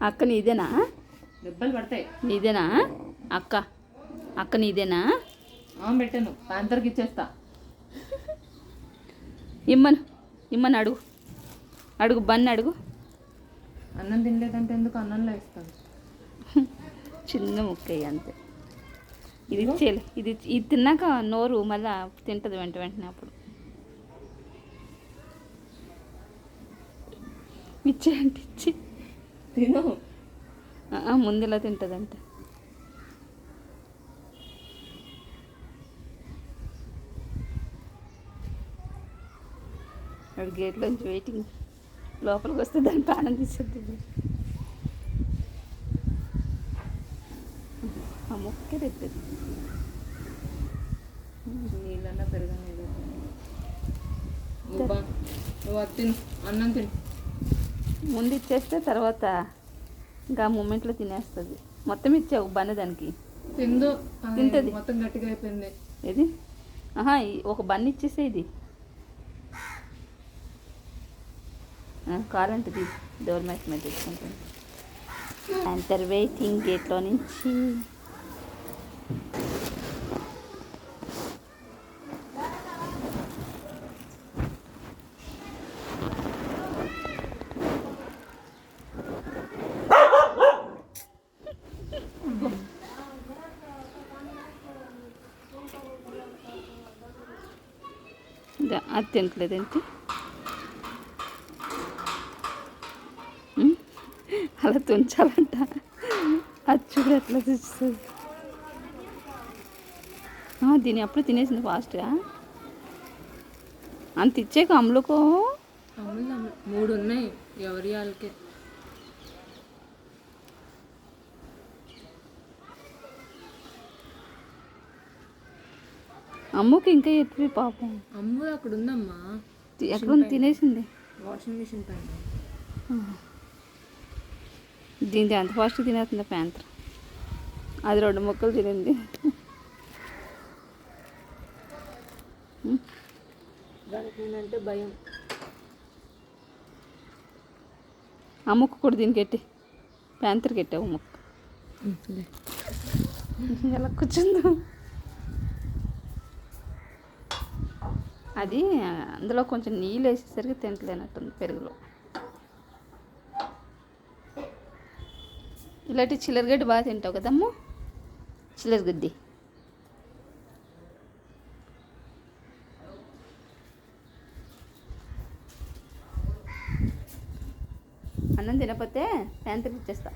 అక్క నీదేనా? దెబ్బలు పడతాయి. నీదేనా అక్క? అక్క నీదేనా? పెట్టాను, పాంతర్కి ఇచ్చేస్తా. ఇమ్మను అడుగు, అడుగు బన్ అడుగు. అన్నం తినలేదంటే ఎందుకు అన్నంలో ఇస్తాను. చిన్న ముక్క అంతే. ఇది ఇచ్చేయాలి. ఇది తిన్నాక నోరు మళ్ళా తింటుంది వెంటనే. అప్పుడు ఇచ్చేయండి, ఇచ్చి తిను. ముందులా తింటుందంట. వాడు గేట్లోంచి వెయిటింగ్, లోపలికి వస్తే దాని ప్రాణం తీసేది. ఆ మొక్కే తెస్తుంది. నీళ్ళన్నా పెరగలేదు. నువ్వు అది తిను, అన్నం తిను. ముందు ఇచ్చేస్తే తర్వాత ఇంకా మూమెంట్లో తినేస్తుంది. మొత్తం ఇచ్చావు బన్న దానికి తింటుంది. మొత్తం గట్టిగా అయిపోయింది. ఇది ఒక బన్ ఇచ్చేసే. ఇది కావాలంటది డోర్ మ్యాట్ మీద తెచ్చుకుంటుంది. అంతర్ వెయిటింగ్ గేట్లో నుంచి. అది తింటలేదేంటి? అలా తుంచాలంట. అది చూడు ఎట్లా చూస్తుంది. దీని అప్పుడు తినేసింది ఫాస్ట్గా. అంత ఇచ్చాక అమ్ములుకో. 3 ఉన్నాయి ఎవరి వాళ్ళకి. అమ్ముకి ఇంకా ఎత్తువి పాపం. అమ్ము అక్కడ ఉందమ్మా. ఎక్కడ ఉంది? తినేసింది వాషింగ్ మిషన్ పైన. దీనికి అంత ఫాస్ట్ తినేస్తుంది ప్యాంతర్. అది 2 ముక్కలు తినింది. దానికి నేనంటే భయం. ఆ ముక్క కూడా దీనికి ఎట్టి, ప్యాంతర్కి ఎట్టావు ముక్క. ఎలా కూర్చుందో. అది అందులో కొంచెం నీళ్ళు వేసేసరికి తింటలేనట్టుంది పెరుగులో. ఇలాంటి చిల్లరగడ్డి బాగా తింటావు కదమ్మా. చిల్లరగడ్డి అన్నం తినకపోతే ప్యాంతర్కి ఇచ్చేస్తా.